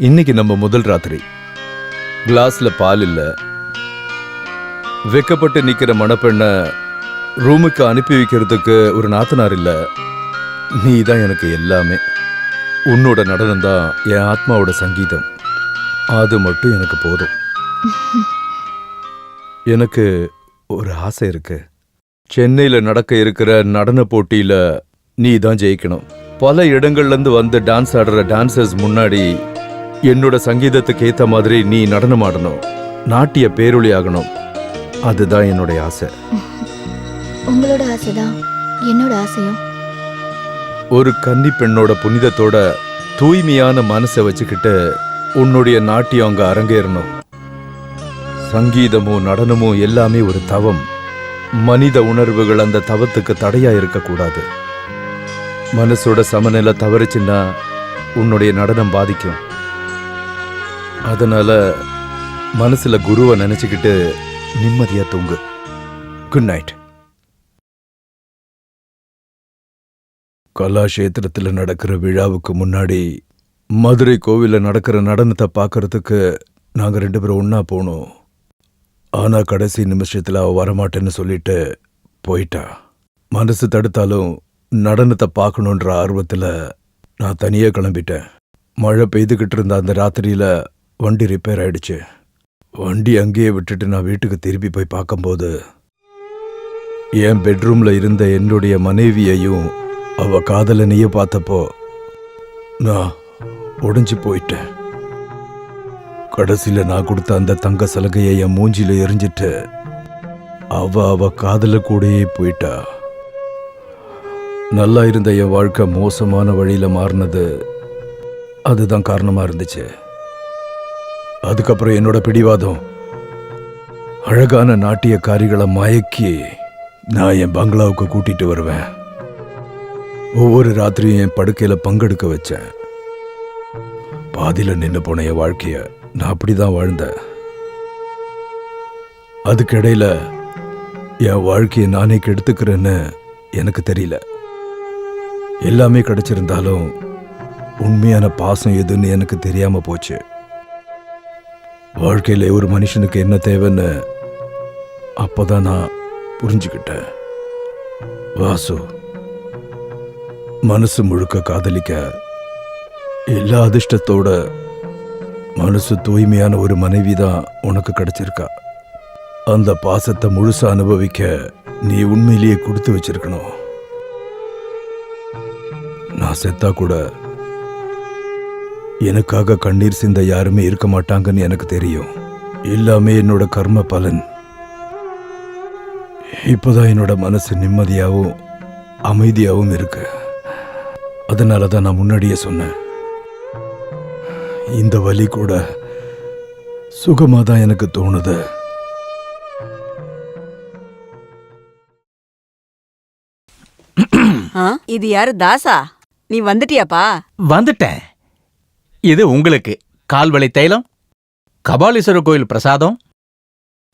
இன்னைக்கு நம்ம முதல் ராத்திரி. கிளாஸ்ல பால் இல்ல. வெக்கப்பட்டு நிக்கிற மணப்பெண்ண ரூமுக்கு அனுப்பி வைக்கிறதுக்கு ஒரு நாத்தனார் இல்ல. நீ தான் எனக்கு எல்லாமே. உன்னோட நடனம் தான் என் ஆத்மாவோட சங்கீதம். அது மட்டும் எனக்கு போதும். எனக்கு ஒரு ஆசை இருக்கு. சென்னையில் நடக்க இருக்கிற நடன போட்டியில நீ தான் ஜெயிக்கணும். பல இடங்கள்ல இருந்து வந்து டான்ஸ் ஆடுற டான்சர்ஸ் முன்னாடி என்னோட சங்கீதத்துக்கு ஏத்த மாதிரி நீ நடனம் ஆடணும். நாட்டிய பேரொளி ஆகணும். அதுதான் என்னுடைய ஆசை. உங்களோட ஆசைதான் என்னோட ஆசையும். ஒரு கன்னி பெண்ணோட புனிதத்தோட தூய்மையான மனசை வச்சுக்கிட்டு உன்னுடைய நாட்டியம் அங்க அரங்கேறணும். சங்கீதமும் நடனமும் எல்லாமே ஒரு தவம். மனித உணர்வுகள் அந்த தவத்துக்கு தடையா இருக்கக்கூடாது. மனசோட சமநிலை தவறுச்சுன்னா உன்னுடைய நடனம் பாதிக்கும். அதனால மனசுல குருவை நினைச்சுக்கிட்டு நிம்மதியா தூங்கு. Good night. கலாஷேத்திரத்தில் நடக்கிற விழாவுக்கு முன்னாடி மதுரை கோவிலில் நடக்கிற நடனத்தை பார்க்கறதுக்கு நாங்கள் 2 பேரும் ஒன்றா போனோம். ஆனால் கடைசி நிமிஷத்தில் அவள் வரமாட்டேன்னு சொல்லிட்டு போயிட்டா. மனசு தடுத்தாலும் நடனத்தை பார்க்கணுன்ற ஆர்வத்தில் நான் தனியாக கிளம்பிட்டேன். மழை பெய்துக்கிட்டு இருந்த அந்த ராத்திரியில் வண்டி ரிப்பேர் ஆயிடுச்சு. வண்டி அங்கேயே விட்டுட்டு நான் வீட்டுக்கு திரும்பி போய் பார்க்கும்போது என் பெட்ரூமில் இருந்த என்னுடைய மனைவியையும் அவ காதலனையும் பார்த்தப்போ நான் உடைஞ்சு போயிட்டேன். கடைசியில நான் கொடுத்த அந்த தங்க சலகையை என் மூஞ்சில எரிஞ்சிட்டு அவ காதல கூடயே போயிட்டா. நல்லா இருந்த என் வாழ்க்கை மோசமான வழியில மாறினது அதுதான் காரணமா இருந்துச்சு. அதுக்கப்புறம் என்னோட பிடிவாதம் அழகான நாட்டியக்காரிகளை மயக்கி நான் என் பங்களாவுக்கு கூட்டிட்டு வருவேன். ஒவ்வொரு ராத்திரியும் என் படுக்கையில பங்கெடுக்க வச்சேன். பாதியில நின்று போன என் வாழ்க்கைய நான் அப்படிதான் வாழ்ந்தேன். அதுக்கிடையில என் வாழ்க்கையை நானே கெடுத்துக்கிறேன்னு எனக்கு தெரியல. எல்லாமே கிடைச்சிருந்தாலும் உண்மையான பாசம் எதுன்னு எனக்கு தெரியாம போச்சு. வாழ்க்கையில ஒரு மனுஷனுக்கு என்ன தேவைன்னு அப்பதான் நான் புரிஞ்சுக்கிட்டேன். வாசு, மனசு முழுக்க காதலிக்க எல்லா அதிர்ஷ்டத்தோட மனசு தூய்மையான ஒரு மனைவி தான் உனக்கு கிடைச்சிருக்கா. அந்த பாசத்தை முழுசா அனுபவிக்க நீ உண்மையிலேயே கொடுத்து வச்சிருக்கணும். நான் செத்தா கூட எனக்காக கண்ணீர் சிந்த யாருமே இருக்க மாட்டாங்கன்னு எனக்கு தெரியும். எல்லாமே என்னோட கர்ம பலன். இப்போதான் என்னோட மனசு நிம்மதியாகவும் அமைதியாகவும் இருக்கு. அதனாலதான் நான் முன்னாடியே சொன்னேன். இந்த வலி கூட சுகமா தான் எனக்கு தோணுது. இது யாரு? தாசா, நீ வந்துட்டியாப்பா? வந்துட்டேன். இது உங்களுக்கு கால்வளை தைலம், கபாலீஸ்வரர் கோயில் பிரசாதம்,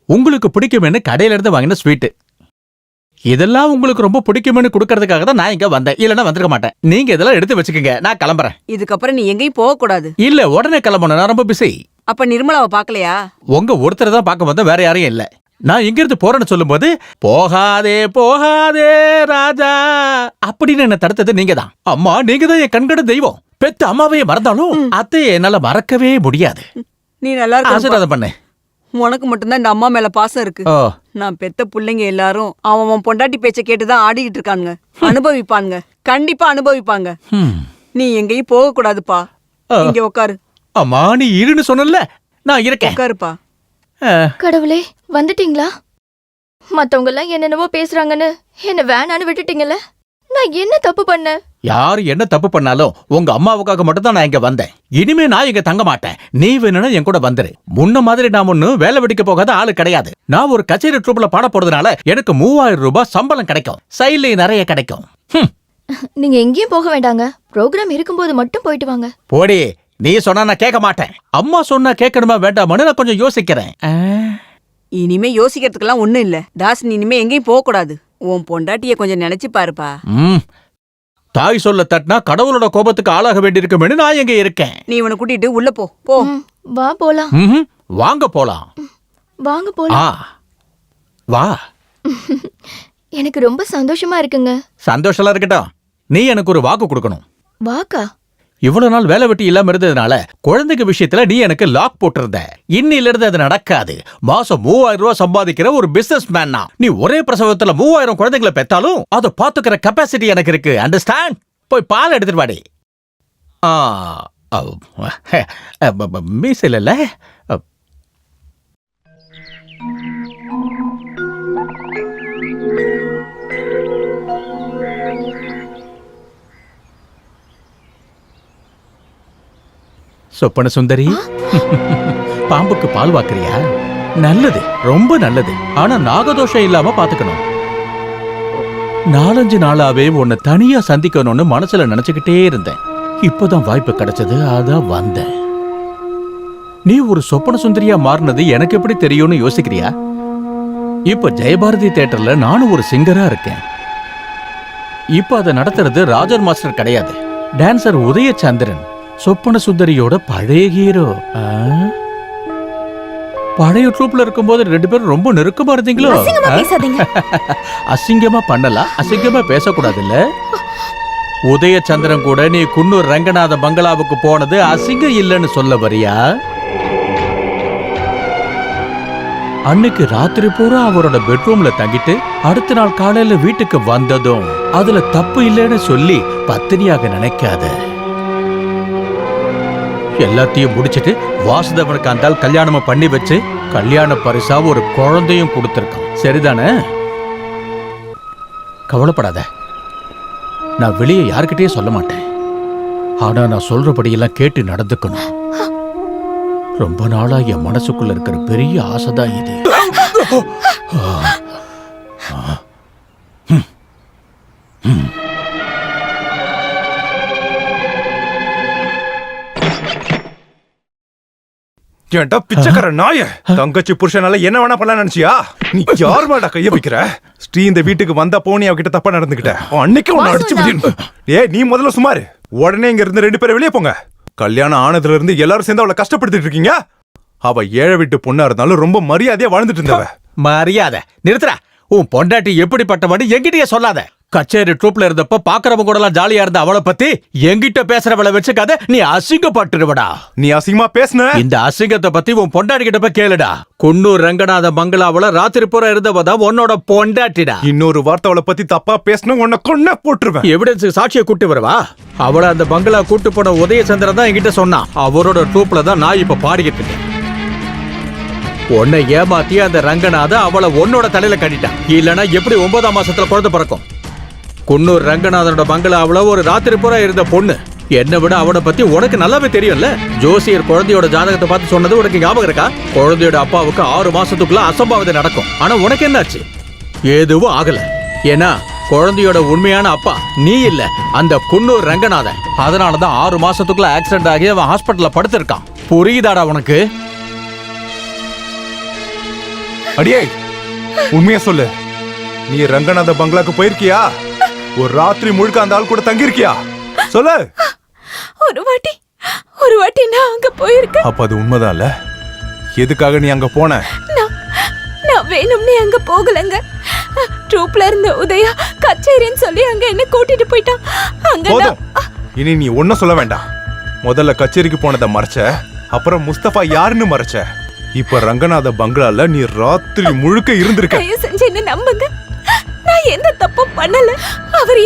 உங்களுக்கு பிடிக்குமென்னு கடையில இருந்து வாங்கின ஸ்வீட்டு. இதெல்லாம் உங்களுக்கு ரொம்ப பிடிக்கும்னு கொடுக்கறதுக்காக தான் நான் இங்க வந்தேன். இல்லைன்னா வந்திருக்க மாட்டேன். நீங்க இதெல்லாம் எடுத்து வச்சுக்கோங்க, நான் கிளம்புறேன். இதுக்கப்புறம் நீ எங்கேயும் போக கூடாது. இல்ல, உடனே கிளம்பணும், நான் ரொம்ப பிஸி. அப்ப நிர்மலாவை பாக்கலையா? உங்க ஒருத்தரை தான் பார்க்க வந்த, வேற யாரையும் இல்ல. நான் இங்க இருந்து போறேன்னு சொல்லும் போது போகாதே போகாதே ராஜா அப்படின்னு என்ன தடுத்தது நீங்க தான். அம்மா, நீங்க தான் என் கண்கட தெய்வம். பெத்த அம்மாவையே மறந்தாலும் அத்தையை என்னால மறக்கவே முடியாது. நீ நல்லா இருக்க. ஆசீர்வாதம் பண்ணு. உனக்கு மட்டும்தான் இந்த அம்மா மேல பாசம் இருக்கு. நான் பெத்த பிள்ளைங்க எல்லாரும் அவன் பொண்டாட்டி பேச்ச கேட்டுதான் ஆடிக்கிட்டு இருக்கானுங்க. அனுபவிப்பானுங்க, கண்டிப்பா அனுபவிப்பாங்க. நீ எங்கேயும் போக கூடாதுப்பா. இங்க உட்காரு. அம்மா, நீ இருன்னு சொன்னல, நான் இருக்கேன். உட்காருப்பா. கடவுளே, வந்துட்டீங்களா? மத்தவங்க எல்லாம் என்னென்னவோ பேசுறாங்கன்னு என்ன வேணான்னு விட்டுட்டீங்கல்ல. நான் என்ன தப்பு பண்ணேன்? யாரு என்ன தப்பு பண்ணாலும் உங்க அம்மாவுக்காக மட்டும் தான் நான் இங்க வந்தேன். இனிமே நான் இங்க தங்க மாட்டேன். நீ வேணும்னா என் கூட வந்துரு. முன்ன மாதிரி நான் ஒண்ணு வேலை வெடிக்க போகாத ஆளு கிடையாது. நான் ஒரு கச்சேரி ட்ரூப்ல பாட போறதுனால எனக்கு 3000 ரூபாய் சம்பளம் கிடைக்கும். சைட்ல நிறைய கிடைக்கும். நீங்க எங்கேயும் போக வேண்டாங்க. ப்ரோக்ராம் இருக்கும்போது மட்டும் போயிட்டு வாங்க. போடி, நீ சொன்னா நான் கேட்க மாட்டேன். அம்மா சொன்னா கேட்கணுமா வேண்டாமான்னு நான் கொஞ்சம் யோசிக்கிறேன். இனிமே யோசிக்கிறதுக்கெல்லாம் ஒண்ணும் இல்ல. தாஸ், நீ இனிமே எங்கேயும் போக கூடாது. உன் பொண்டாட்டிய கொஞ்சம் நினைச்சு பாருப்பா. தாய் சொல்ல தட்டினா கடவுளோட கோபத்துக்கு ஆளாக வேண்டியிருக்கும்னு நான் எங்க இருக்கேன். நீ இவனை கூட்டிட்டு உள்ள போ போ. வா போலாம். ம்ஹும். வாங்க போலாம். வாங்க போலாம். வா. எனக்கு ரொம்ப சந்தோஷமா இருக்குங்க. சந்தோஷமா இருக்கட்டும். நீ எனக்கு ஒரு வாக்கு கொடுக்கணும். வாக்கா? இவ்வளவு நாள் வேலை வெட்டி இல்லாம இருந்ததுனால குழந்தைங்க விஷயத்துல நீ எனக்கு லாக் போட்டிருந்த. இன்னில இருந்து அது நடக்காது. மாசம் 3000 ரூபாய் சம்பாதிக்கிற ஒரு பிசினஸ் மேன். நீ ஒரே பிரசவத்துல 3000 குழந்தைங்களை பெத்தாலும் அதை பாத்துக்கிற கெப்பாசிட்டி எனக்கு இருக்கு. அண்டர்ஸ்டாண்ட்? போய் பால் எடுத்துட்டு வாடி. மீஸ் இல்ல. சொப்பன சுந்தரி, பாம்புக்கு பால் வாக்குறியா? நல்லது, ரொம்ப நல்லது. ஆனா நாகதோஷம் இல்லாம பாத்துக்கணும். 4-5 நாளாவே உன்னை தனியா சந்திக்கணும்னு மனசுல நினைச்சுக்கிட்டே இருந்தேன். இப்பதான் வாய்ப்பு கிடைச்சது, அதான் வந்தேன். நீ ஒரு சொப்பன சுந்தரியா மாறினது எனக்கு எப்படி தெரியும்னு யோசிக்கிறியா? இப்ப ஜெயபாரதி தியேட்டர்ல நானும் ஒரு சிங்கரா இருக்கேன். இப்ப அதை நடத்துறது ராஜர் மாஸ்டர் கிடையாது, டான்சர் உதயச்சந்திரன், சொப்பன சுந்தரியோட பழைய ஹீரோ. பழைய ட்ரூப்ல இருக்கும்போது 2 பேரும் ரொம்ப நெருக்கமா இருந்தீங்களோ? அசிங்கமா பண்ணலாம், அசிங்கமா பேசக்கூடாது இல்ல. உதயச்சந்திரன் கூட நீ குன்னூர் ரங்கநாத பங்களாவுக்கு போனது அசிங்கம் இல்லைன்னு சொல்ல வரியா? அன்னைக்கு ராத்திரி பூரா அவரோட பெட்ரூம்ல தங்கிட்டு அடுத்த நாள் காலையில வீட்டுக்கு வந்ததும் அதுல தப்பு இல்லைன்னு சொல்லி பத்தினியாக நினைக்காத. எல்லாத்தையும் முடிச்சிட்டு வாசுதேவனுக்கு அந்த கல்யாணமா பண்ணி வச்சு கல்யாண பரிசா ஒரு குழந்தையும் கொடுத்திருக்கான். சரிதானே? கவலைப்படாத, நான் வெளியே யாருக்கிட்டே சொல்ல மாட்டேன். ஆனா நான் சொல்றபடியெல்லாம் கேட்டு நடந்துக்கணும். ரொம்ப நாளா என் மனசுக்குள்ள இருக்கிற பெரிய ஆசைதான் இது. ஏன்டா பிச்சைக்கார நாய, தங்கச்சி புருஷனால என்ன வேணா பண்ணலாம் நினைச்சியா? நீ யார் மேல கைய வைக்கிற? ஸ்ரீ இந்த வீட்டுக்கு வந்தா போனி அவகிட்ட தப்பா நடந்துக்கிட்ட. அன்னைக்கு உன்னை அடிச்சு. நீ முதல்ல சுமாரு. உடனே இங்க இருந்து 2 பேரும் வெளியே போங்க. கல்யாணம் ஆனதுல இருந்து எல்லாரும் சேர்ந்து அவளை கஷ்டப்படுத்திட்டு இருக்கீங்க. அவ ஏழை வீட்டு பொண்ணா இருந்தாலும் ரொம்ப மரியாதையா வாழ்ந்துட்டு இருந்தவ. மரியாதை நிறுத்துறா. உன் பொண்டாட்டி எப்படிப்பட்டவன்னு என்கிட்டயே சொல்லாத. கச்சேரி ட்ரூப்ல இருந்தப்ப பாக்குறவங்க கூட எல்லாம் ஜாலியா இருந்த அவளை பத்தி என்கிட்ட பேசுறவளை வச்சுக்காத. நீ அசிங்கப்பட்டுடுவடா. நீ அசிங்கமா பேசுன. இந்த அசிங்கத்தை பத்தி உன் பொண்டாட்டி கிட்ட போய் கேளுடா. குன்னூர் ரங்கநாத பங்களாவுல ராத்திரி பூரா இருந்தவதான் உன்னோட பொண்டாட்டிடா. இன்னொரு வார்த்தை அவளை பத்தி தப்பா பேசணும், உன்னை கொன்ன போட்டுருவேன். எவிடன்ஸ் சாட்சியை கூட்டு வரவா? அவளை அந்த பங்களா கூட்டு போன உதயச்சந்திரன் தான் என்கிட்ட சொன்னான். அவரோட ட்ரூப்ல தான் நான் இப்ப பாடிக்கிட்டு இருக்கேன். உன்னை ஏமாத்தி அந்த ரங்கநாத அவளை உன்னோட தலையில கட்டிட்டான். இல்லனா எப்படி 9ஆம் மாசத்துல குழந்தை பிறக்கும்? குன்னூர் ரங்கநாதனோட பங்களாவுல ஒரு ராத்திரி பூரா இருந்த பொண்ணு. என்னை விட அவனை பத்தி உனக்கு நல்லாவே தெரியும்ல. ஜோசியர் குழந்தையோட ஜாதகத்தை பார்த்து சொன்னது உனக்கு ஞாபகம் இருக்கா? குழந்தையோட அப்பாவுக்கு 6 மாசத்துக்குள்ள அசம்பாவிதம் நடக்கும். ஆனா உனக்கு என்னாச்சு? எதுவும் ஆகல. ஏன்னா குழந்தையோட உண்மையான அப்பா நீ இல்ல, அந்த குன்னூர் ரங்கநாதன். அதனாலதான் 6 மாசத்துக்குள்ள ஆக்சிடென்ட் ஆகி அவன் ஹாஸ்பிட்டல்ல படுத்திருக்கான். புரியுதாடா உனக்கு? அடியே, உண்மையா சொல்லு. நீ ரங்கநாத பங்களாக்கு போயிருக்கியா? ஒரு ராத்திரி முழுக்க அந்த ஆள் கூட தங்கி இருக்கியா? சொல்லு. ஒரு வாட்டி நான் அங்க போயிருக்கேன். அப்ப அது உண்மைதான்ல? எதுக்காக நீ அங்க போன? நான் வேணும்னே அங்க போகலங்க. ட்ரூப்ல இருந்த உதயா கச்சேரின்னு சொல்லி அங்க என்ன கூட்டிட்டு போயிட்டான். அங்க போதும், இனி நீ ஒன்னும் சொல்ல வேண்டாம். முதல்ல கச்சேரிக்கு போனதை மறைச்ச, அப்புறம் முஸ்தபா யாருன்னு மறைச்ச. இப்ப ரங்கநாத பங்களால நீ ராத்திரி முழுக்க இருந்திருக்க. தயவு செஞ்சு என்ன நம்புங்க. நான் எந்த தப்பும் பண்ணல. அவர்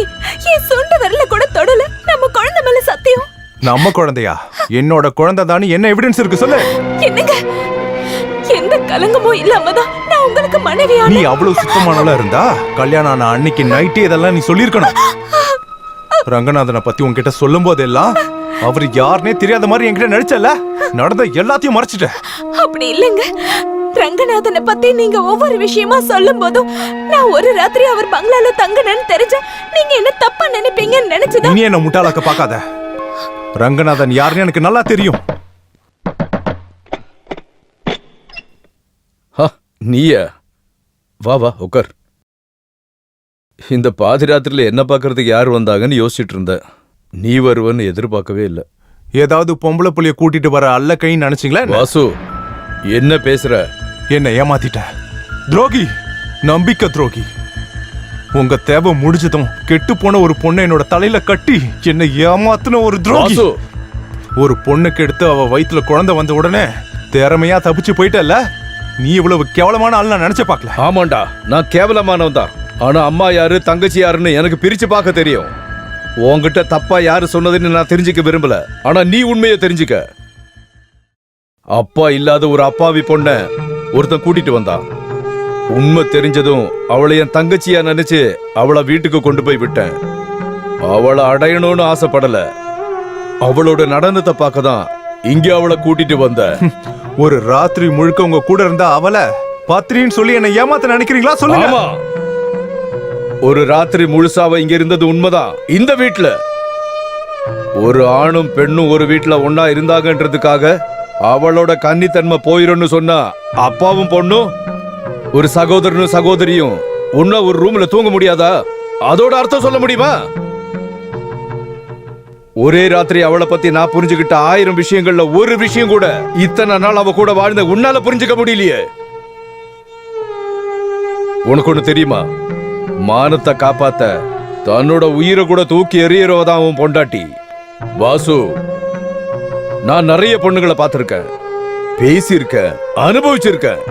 என் சொந்த வரல கூட தொடல. நம்ம குழந்தை மேல சத்தியம். நம்ம குழந்தையா? என்னோட குழந்தை தான். என்ன எவிடன்ஸ் இருக்கு சொல்லு. என்னங்க, எந்த கலங்கமும் இல்லாம தான் நான் உங்களுக்கு மனைவியான. நீ அவ்வளவு சுத்தமானவளா இருந்தா கல்யாணம் ஆன அன்னைக்கு நைட்டே இதெல்லாம் நீ சொல்லிருக்கணும். ரங்கநாதனை பத்தி உன்கிட்ட சொல்லும் போதெல்லாம் அவர் யாருனே தெரியாத மாதிரி என்கிட்ட நடிச்சல. நடந்த எல்லாத்தையும் மறைச்சிட்ட. அப்படி இல்லைங்க. ரங்கநாதனை பத்தி நீங்க ஒவ்வொரு விஷயமா சொல்லும் போதும் நான் ஒரு ராத்திரி அவர் பங்களால தங்கினேன்னு தெரிஞ்சா நீங்க என்ன தப்பா நினைப்பீங்கன்னு நினைச்சுதான். நீ என்ன முட்டாளாக்க பார்க்காத. ரங்கநாதன் யாருன்னு எனக்கு நல்லா தெரியும். நீயா? வா வா உட்கார். இந்த பாதி ராத்திரில என்ன பார்க்கறதுக்கு யார் வந்தாங்கன்னு யோசிச்சுட்டு இருந்தேன். நீ வருவன்னு எதிர்பார்க்கவே இல்லை. ஏதாவது பொம்பளை புள்ளிய கூட்டிட்டு வர அல்ல கைன்னு நினைச்சீங்களா என்ன? வாசு, என்ன பேசுற? என்ன ஏமாத்திட்ட துரோகி, நம்பிக்கை துரோகி. உங்க தேவை முடிஞ்சதும் கெட்டு போன ஒரு பொண்ணை என்னோட தலையில கட்டி என்ன ஏமாத்துன ஒரு துரோகி. வாசு, ஒரு பொண்ணுக்கு எடுத்து அவ வயித்துல குழந்தை வந்த உடனே திறமையா தப்பிச்சு போயிட்டல்ல. நீ இவ்வளவு கேவலமான ஆள் நான் நினைச்ச பாக்கல. ஆமாண்டா, நான் கேவலமானவன் தான். ஆனா அம்மா யாரு தங்கச்சி யாருன்னு எனக்கு பிரிச்சு பார்க்க தெரியும். உன்கிட்ட தப்பா யாரு சொன்னதுன்னு நான் தெரிஞ்சுக்க விரும்பல. ஆனா நீ உண்மையை தெரிஞ்சுக்க. அப்பா இல்லாத ஒரு அப்பாவி பொண்ண ஒருத்தன் கூட்டிட்டு வந்தான். உண்மை தெரிஞ்சதும் அவளை என் தங்கச்சியா நினைச்சு அவளை வீட்டுக்கு கொண்டு போய் விட்டேன். அவளை அடையணும்னு ஆசைப்படல. அவளோட நடனத்தை பார்க்க தான் இங்க அவளை கூட்டிட்டு வந்த. ஒரு ராத்திரி முழுக்க உங்க கூட இருந்தா அவளை பாத்திரின்னு சொல்லி என்ன ஏமாத்த நினைக்கிறீங்களா? சொல்லுங்க. ஆமா, ஒரு ராத்திரி முழுசாவ இங்க இருந்தது உண்மைதான். இந்த வீட்டுல ஒரு ஆணும் பெண்ணும் ஒரு வீட்டுல ஒன்னா இருந்தாங்கன்றதுக்காக அவளோட கன்னித்தன்மை போயிரும்னு சொன்னா அப்பாவும் பொண்ணும் ஒரு சகோதரனும் சகோதரியும் ஒன்னா ஒரு ரூம்ல தூங்க முடியாதா? அதோட அர்த்தம் சொல்ல முடியுமா? ஒரே ராத்திரி அவளை பத்தி நான் புரிஞ்சுக்கிட்ட 1000 விஷயங்கள்ல ஒரு விஷயம் கூட இத்தனை நாள் அவ கூட வாழ்ந்த உன்னால புரிஞ்சுக்க முடியலையே. உனக்கு ஒண்ணு தெரியுமா? மானத்தை காப்பாத்த தன்னோட உயிரை கூட தூக்கி எறியறவதான் அவன் பொண்டாட்டி. வாசு, நான் நிறைய பொண்ணுங்களை பார்த்திருக்கேன், பேசியிருக்கேன், அனுபவிச்சிருக்கேன்.